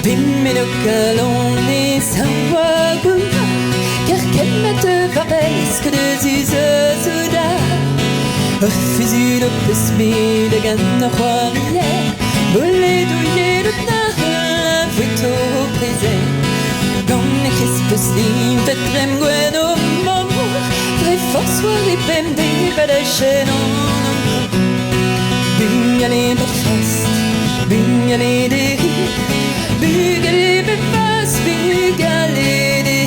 Pimmelukaloni sawaguna Kerkemete vabesk de zuzazuda Fusil de pesmi de ganna khoye Bolle douye de na Vito prese Gonne kispuslim vetrem gweno mamu Très fort soirée bende badachenon Bunyane belfast Bunyane de Bugale belfast Bugale de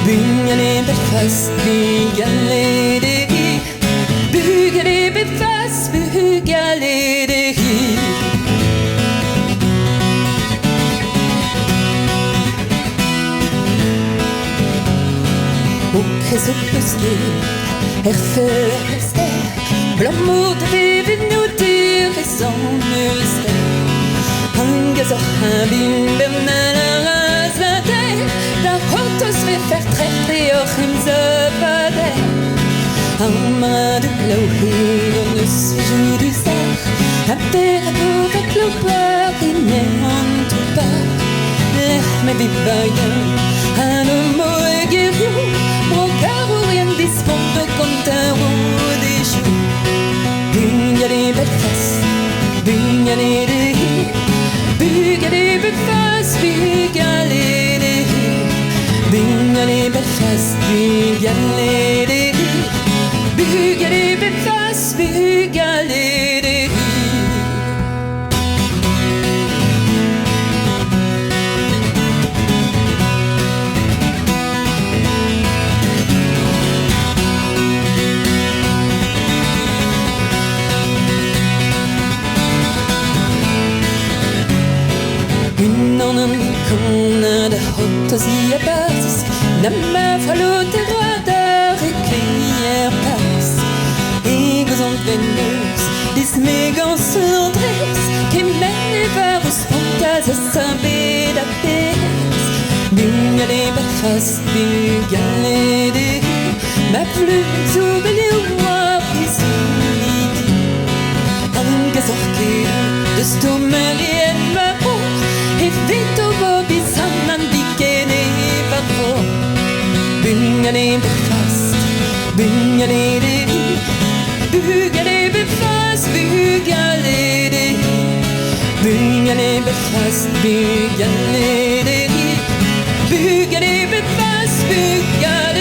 Bunyane belfast Bugale de Bugale belfast Bugale de Zo plötsligt förfester Blommor drev ut ur som ulster Hanga så han bilden när rasade Där hotos vi förträffade och himsöpade Armar du blåhil och nuss vi gjorde sär Appera på våra klubbar innan hon tog bär Lär mig vid början Han och möger jord Dispondo contaro de jou Bugale belfast Bugale de Bugale belfast Bugale de Bugale belfast Bugale de Bugale belfast Bugale de Kuna det hotos i a basis Nämma förlåter röda reklier pass Egos ont venus Dis megans surdres Que menne var hos fontas a sabeda pes Bugale belfast Bugale de Ma plus oublié moi Pisoliti Anga sorquer De stommerien ma Et vito bobi samman dikene varför Bugale belfast Bugale de Bugale belfast Bugale de Bugale belfast Bugale de Bugale belfast Bugale